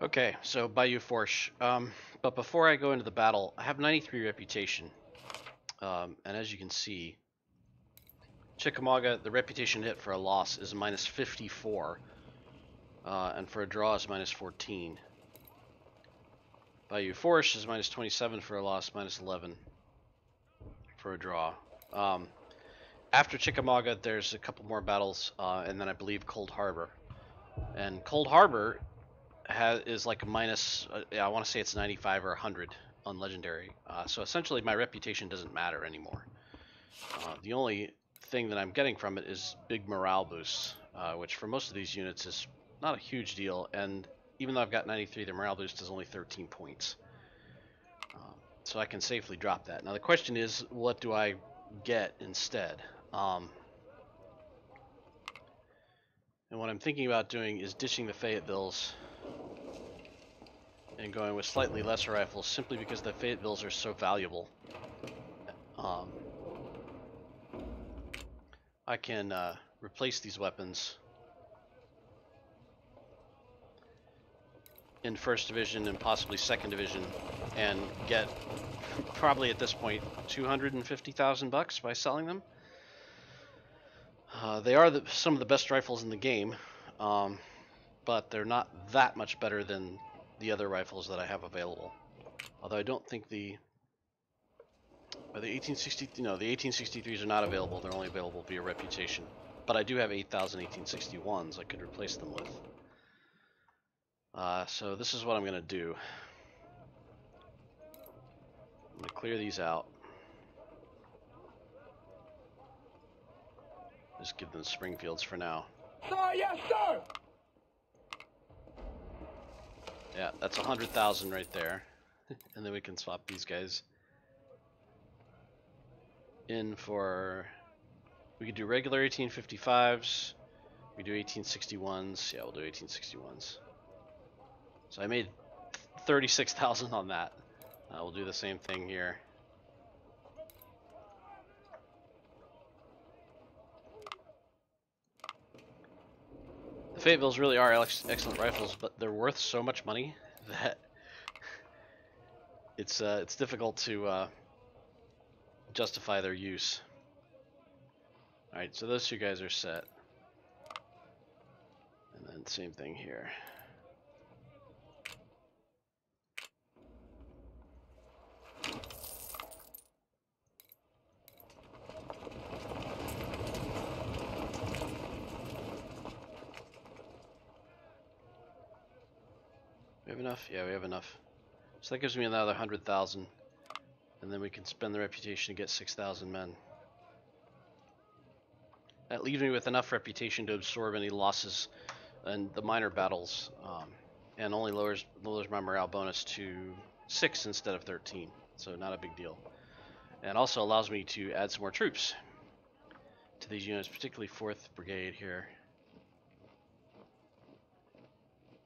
Okay, so Bayou Forche. But before I go into the battle, I have 93 reputation. And as you can see, Chickamauga, the reputation hit for a loss is minus 54. And for a draw is minus 14. Bayou Forche is minus 27 for a loss, minus 11 for a draw. After Chickamauga, there's a couple more battles, and then I believe Cold Harbor. And Cold Harbor is like a minus, I want to say it's 95 or 100 on Legendary. So essentially my reputation doesn't matter anymore. The only thing that I'm getting from it is big morale boosts, which for most of these units is not a huge deal. And even though I've got 93, the morale boost is only 13 points. So I can safely drop that. Now the question is, what do I get instead? And what I'm thinking about doing is ditching the Fayettevilles and going with slightly lesser rifles, simply because the Fayettevilles are so valuable. I can replace these weapons in 1st Division and possibly 2nd Division and get probably at this point 250,000 bucks by selling them. They are some of the best rifles in the game, but they're not that much better than the other rifles that I have available. Although I don't think the 1863s are not available. They're only available via reputation. But I do have 8,000 1861s I could replace them with. So this is what I'm going to do. I'm going to clear these out. Just give them Springfields for now. Sir, yes, sir! Yeah, that's 100,000 right there. And then we can swap these guys in for... We could do regular 1855s. We do 1861s. Yeah, we'll do 1861s. So I made 36,000 on that. We'll do the same thing here. The Fayettevilles really are excellent rifles, but they're worth so much money that it's difficult to justify their use. All right, so those two guys are set, and then same thing here. We have enough? Yeah, we have enough. So that gives me another 100,000, and then we can spend the reputation to get 6,000 men. That leaves me with enough reputation to absorb any losses in the minor battles, and only lowers my morale bonus to 6 instead of 13, so not a big deal. And also allows me to add some more troops to these units, particularly 4th Brigade here,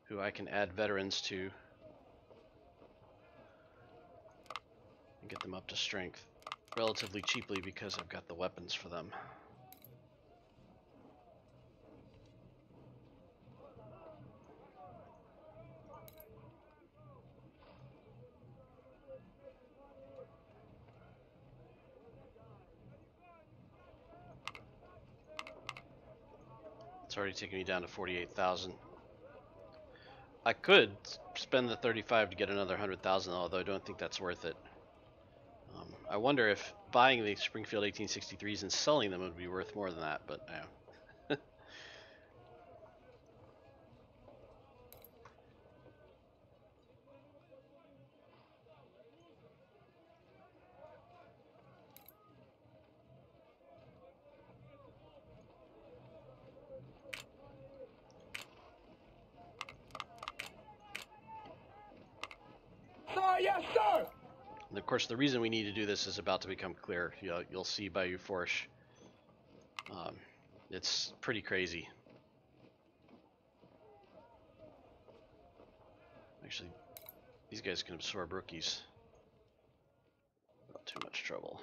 who I can add veterans to and get them up to strength relatively cheaply because I've got the weapons for them. It's already taken me down to 48,000. I could spend the 35 to get another 100,000, although I don't think that's worth it. I wonder if buying the Springfield 1863s and selling them would be worth more than that, but yeah. Sir, yes, sir! And of course, the reason we need to do this is about to become clear. You'll see Bayou Forche. It's pretty crazy. Actually, these guys can absorb rookies without too much trouble.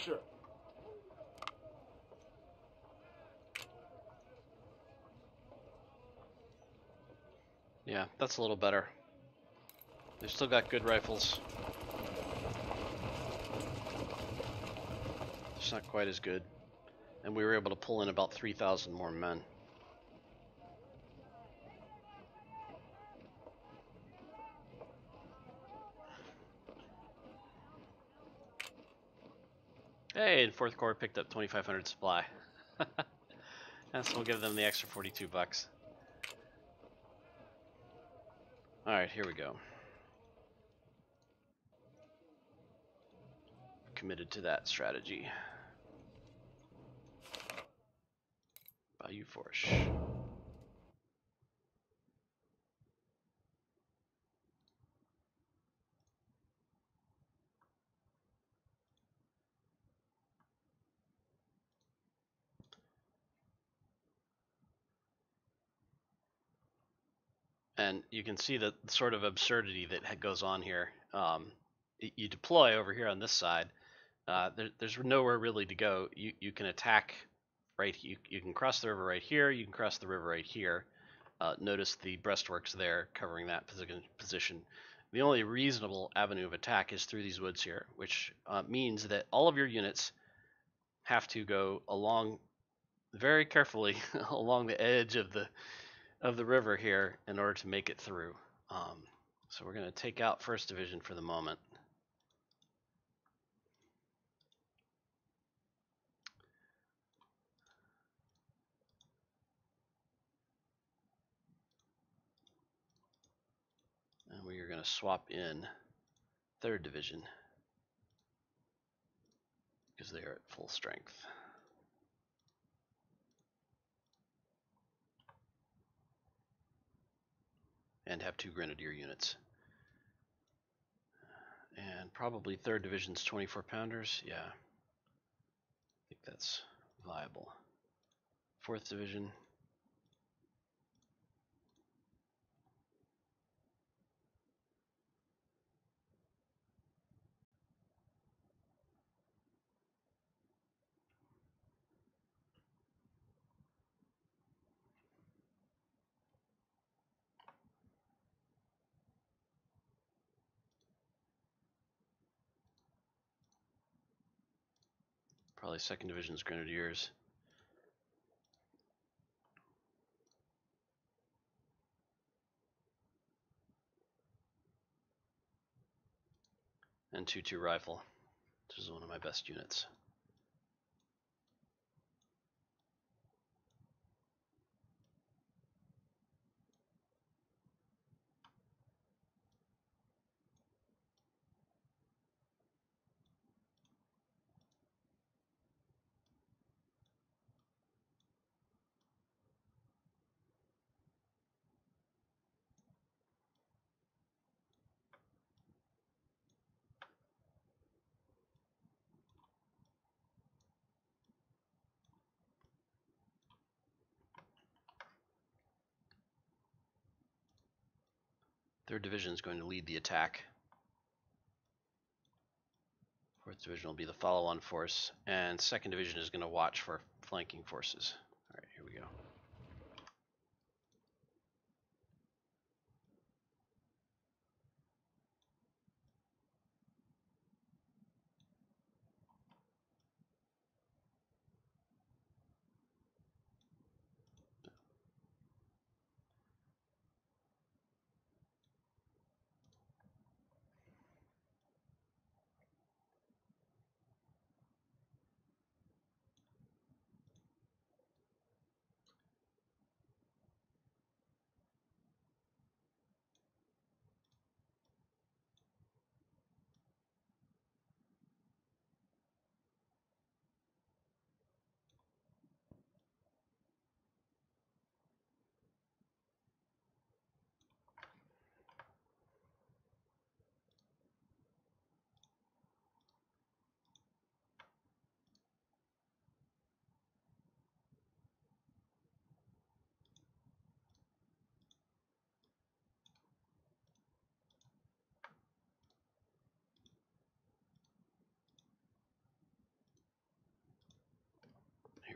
Forche. Yeah, that's a little better. They've still got good rifles. It's not quite as good. And we were able to pull in about 3,000 more men. Hey, and 4th Corps picked up 2,500 supply. And so we'll give them the extra 42 bucks. Alright, here we go. Committed to that strategy. Bayou Forche. And you can see the sort of absurdity that goes on here. You deploy over here on this side. There's nowhere really to go. You can attack right. You can cross the river right here. You can cross the river right here. Notice the breastworks there covering that position. The only reasonable avenue of attack is through these woods here, which means that all of your units have to go along very carefully along the edge of the river here in order to make it through. So we're going to take out 1st Division for the moment. And we are going to swap in 3rd Division because they are at full strength. And have 2 Grenadier units. And probably 3rd Division's 24 pounders. Yeah, I think that's viable. 4th Division. Probably 2nd Division's Grenadiers. And 2-2 rifle, which is one of my best units. Third Division is going to lead the attack. 4th Division will be the follow-on force, and 2nd Division is going to watch for flanking forces. All right, here we go.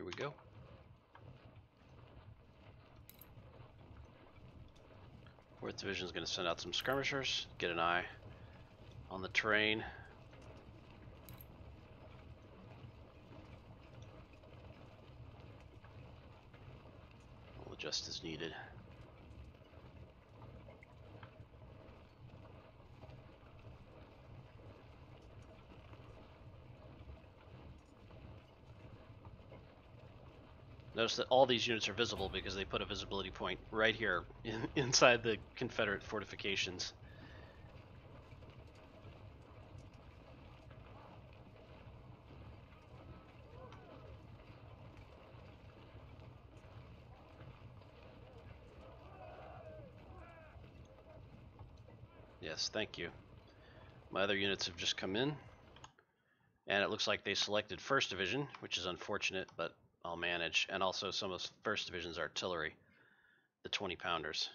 we go. Fourth Division is going to send out some skirmishers, get an eye on the terrain. We'll adjust as needed. Notice that all these units are visible because they put a visibility point right here inside the Confederate fortifications. Yes, thank you. My other units have just come in, and it looks like they selected 1st Division, which is unfortunate, but I'll manage, and also some of 1st Division's artillery, the 20-pounders.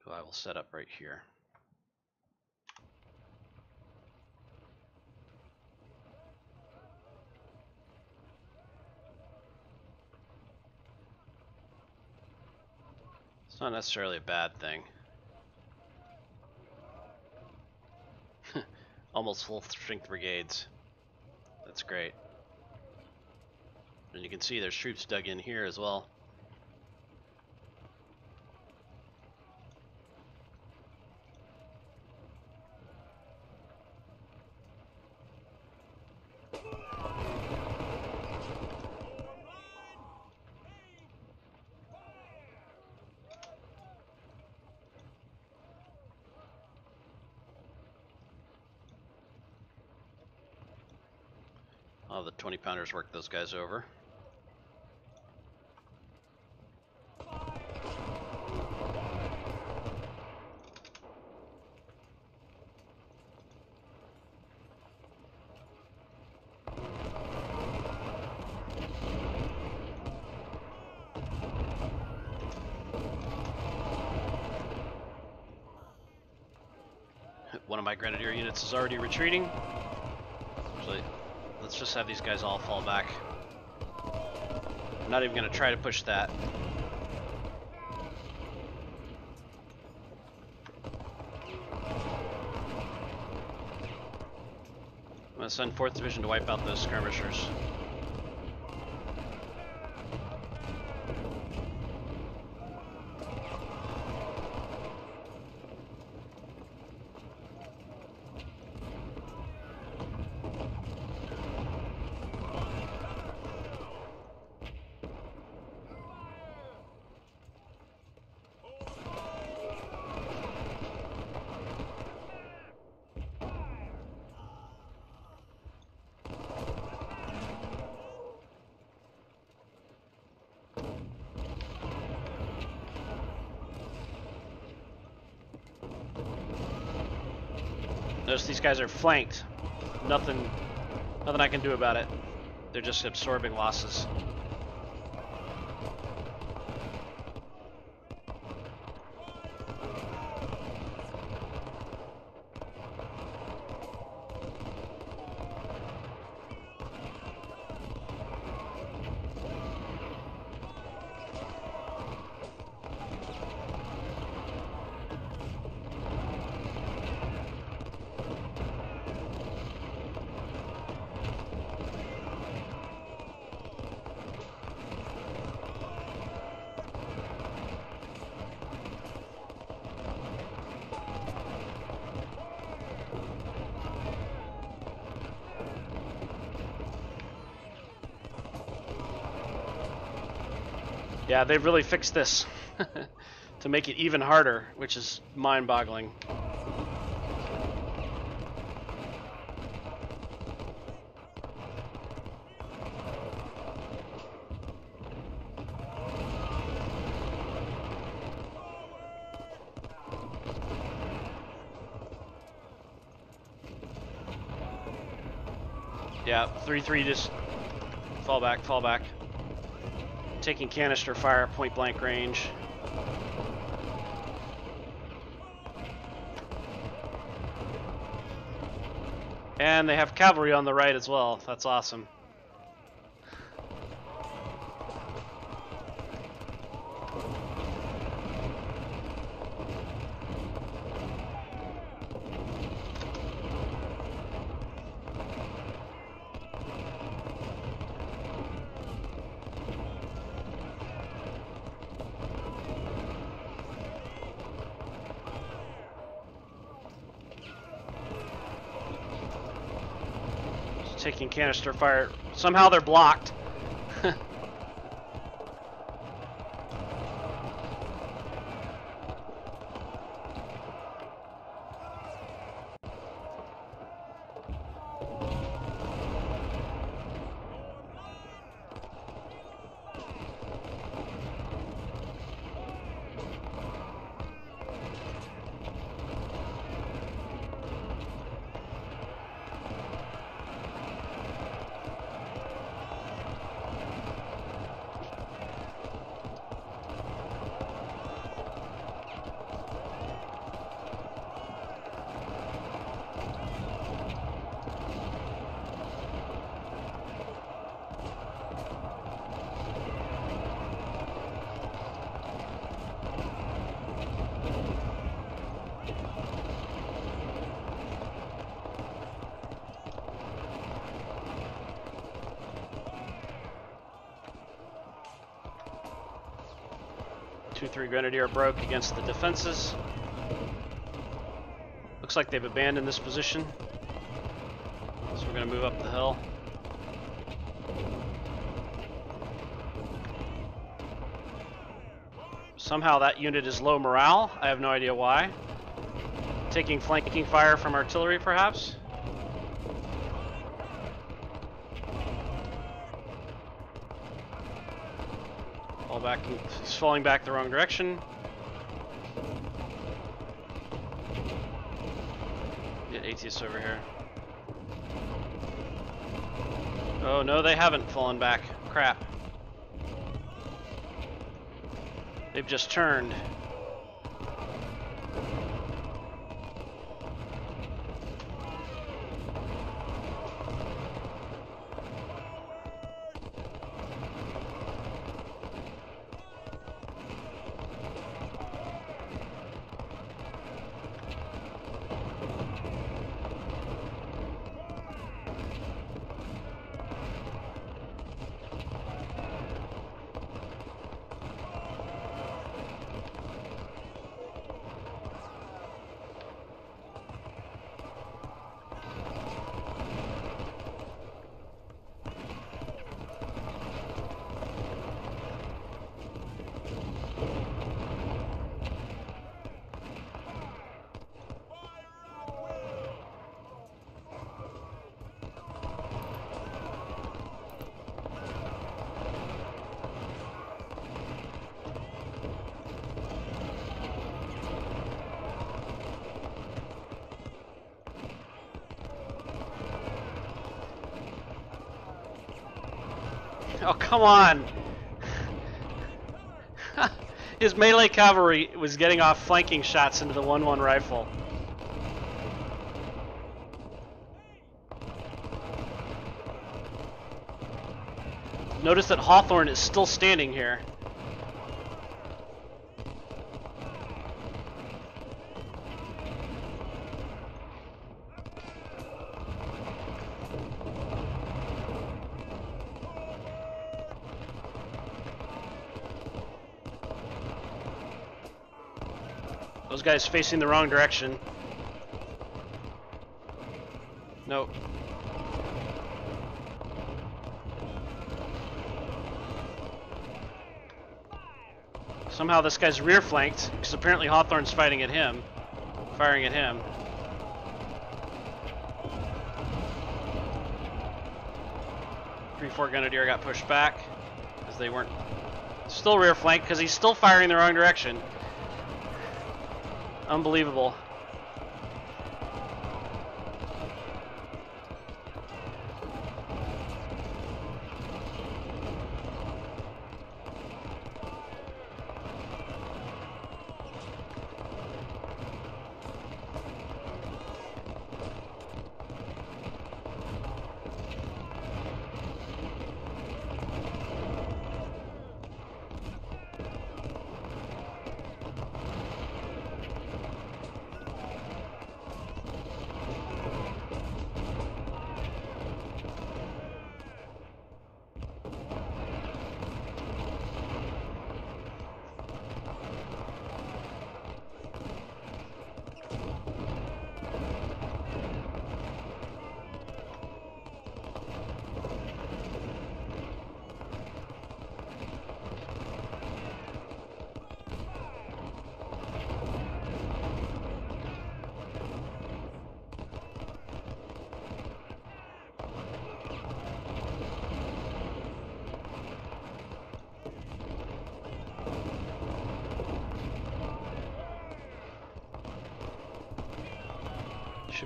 Who I will set up right here. It's not necessarily a bad thing. Almost full strength brigades. That's great. And you can see there's troops dug in here as well. I'll have the 20-pounders work those guys over. One of my grenadier units is already retreating. Actually, let's just have these guys all fall back. I'm not even going to try to push that. I'm going to send 4th Division to wipe out those skirmishers. Notice these guys are flanked. Nothing I can do about it. They're just absorbing losses. Yeah, they've really fixed this to make it even harder, which is mind-boggling. Yeah, 3-3, just fall back, fall back. Taking canister fire, point blank range. And they have cavalry on the right as well. That's awesome. Taking canister fire. Somehow they're blocked. Two-3 Grenadier broke against the defenses. Looks like they've abandoned this position. So we're going to move up the hill. Somehow that unit is low morale. I have no idea why. Taking flanking fire from artillery, perhaps? Fall back. He's falling back the wrong direction. Get ATS over here. Oh no, they haven't fallen back. Crap. They've just turned. Oh, come on! His melee cavalry was getting off flanking shots into the 1-1 rifle. Notice that Hawthorne is still standing here. Those guys facing the wrong direction. Nope. Somehow this guy's rear flanked, because apparently Hawthorne's fighting at him, firing at him. Fort Grenadier got pushed back, because they weren't still rear flanked, because he's still firing the wrong direction. Unbelievable.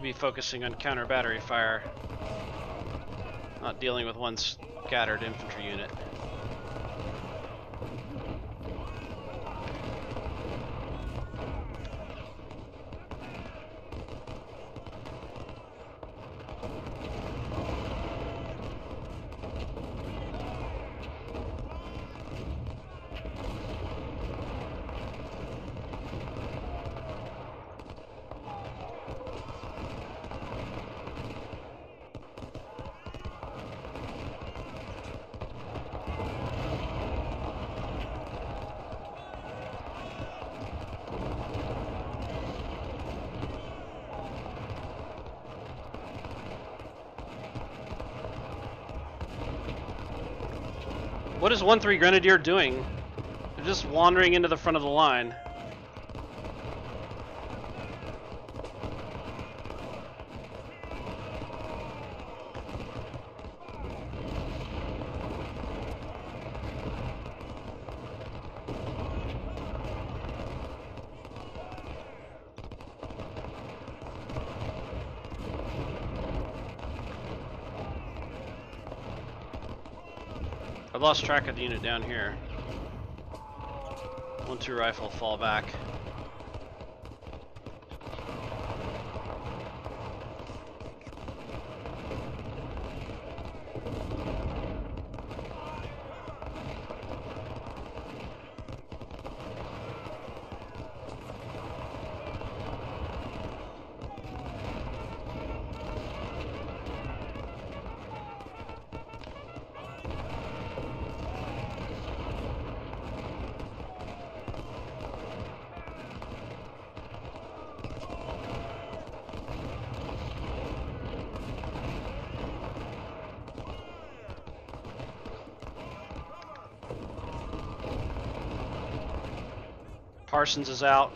Should be focusing on counter battery fire, not dealing with one scattered infantry unit. What is 1-3 Grenadier doing? They're just wandering into the front of the line. I lost track of the unit down here. 1-2 rifle, fall back. Parsons is out.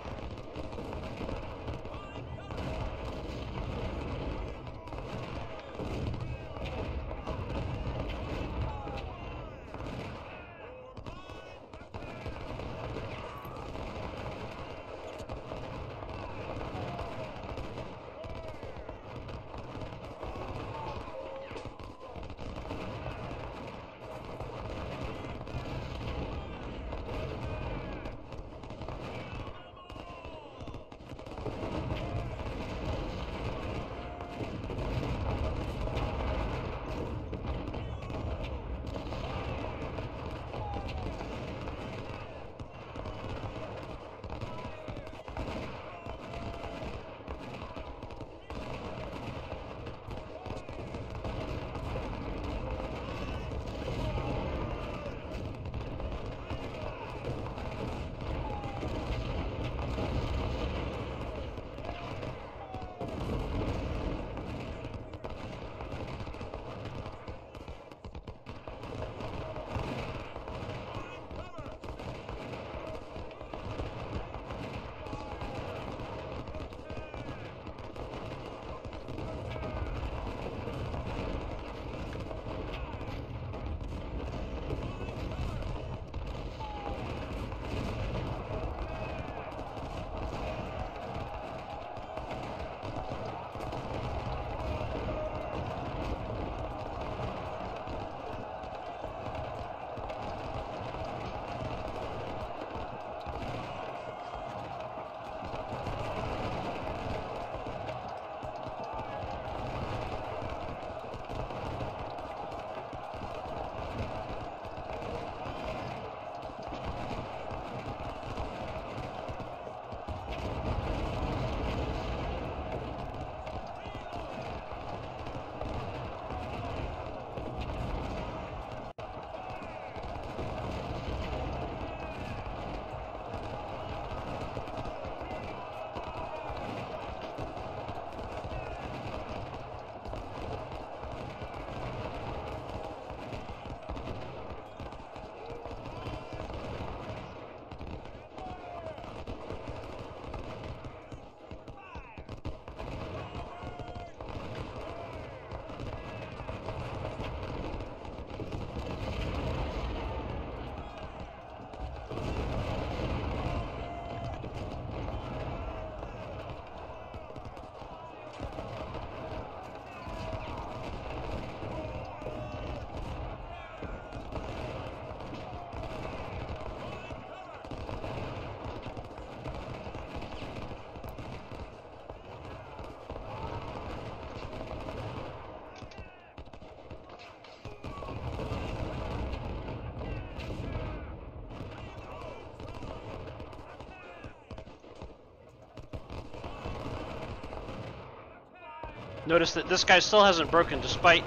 Notice that this guy still hasn't broken despite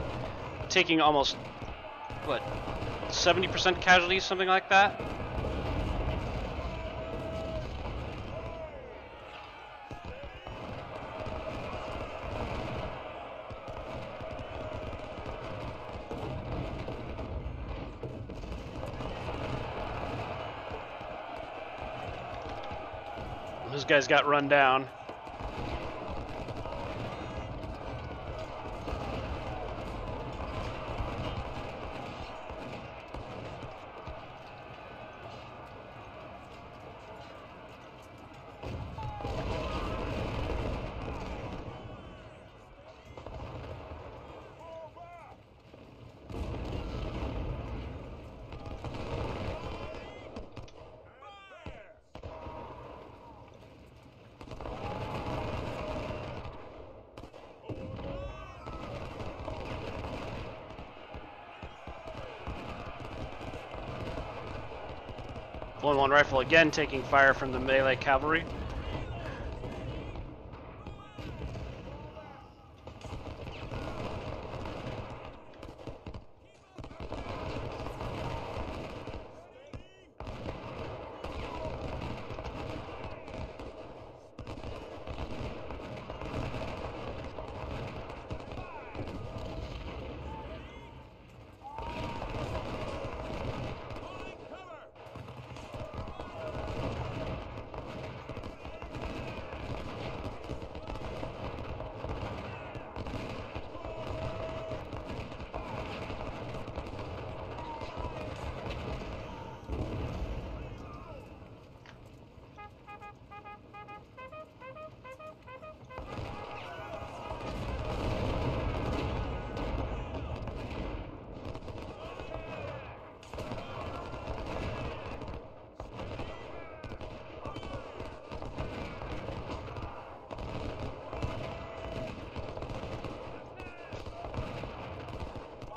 taking almost, what, 70% casualties, something like that? This guy's got run down. One rifle again taking fire from the melee cavalry.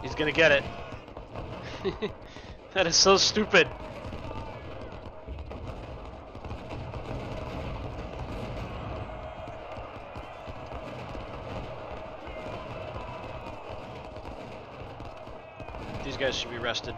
He's gonna get it. That is so stupid. These guys should be arrested.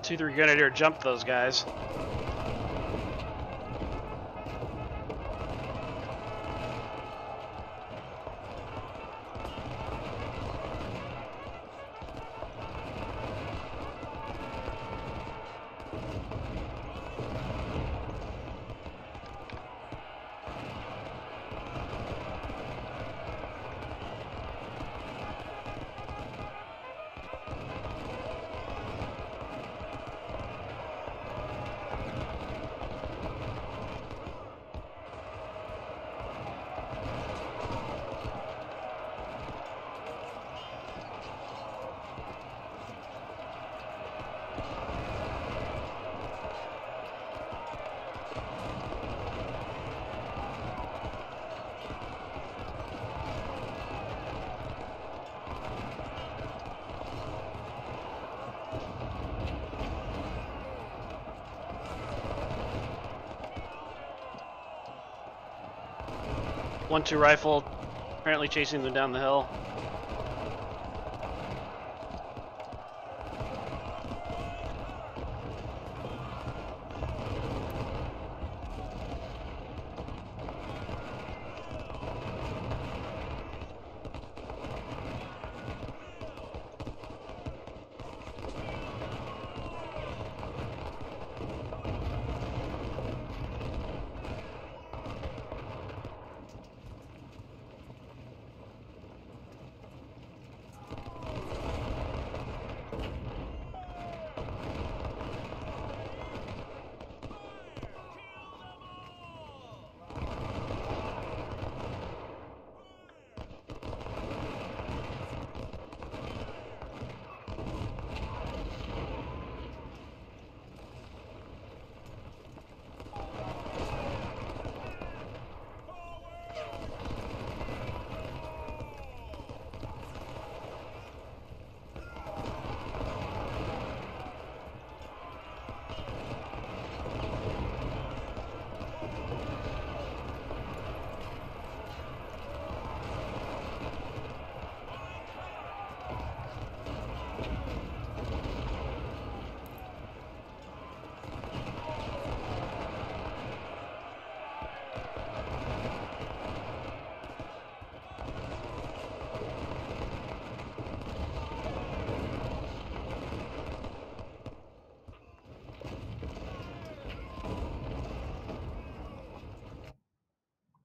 Two, three Grenadier jumped those guys. .1-2 rifle, apparently chasing them down the hill.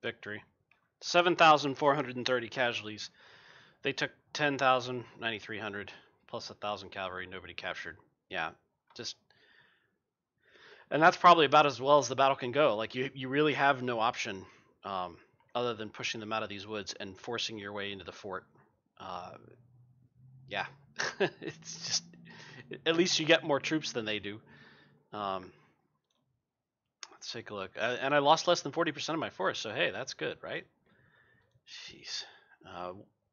Victory. 7,430 casualties. They took 10,000, 9,300, plus 1,000 cavalry. Nobody captured. Yeah, just, and that's probably about as well as the battle can go. Like you really have no option other than pushing them out of these woods and forcing your way into the fort. Yeah, it's just, at least you get more troops than they do. Let's take a look. And I lost less than 40% of my force, so hey, that's good, right? Jeez.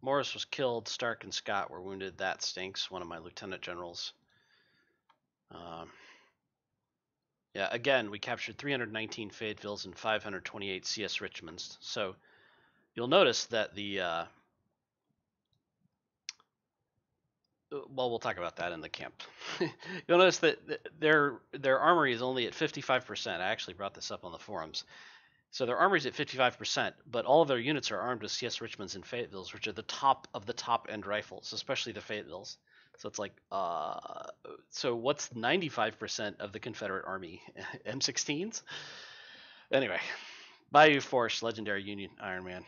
Morris was killed. Stark and Scott were wounded. That stinks. One of my lieutenant generals. Yeah, again, we captured 319 Fayetteville's and 528 CS Richmonds. So you'll notice that the well, we'll talk about that in the camp. You'll notice that their armory is only at 55%. I actually brought this up on the forums. So their armory is at 55%, but all of their units are armed with CS Richmonds and Fayettevilles, which are the top of the top-end rifles, especially the Fayettevilles. So it's like, so what's 95% of the Confederate Army? M16s? Anyway, Bayou Forche, Legendary Union Ironman.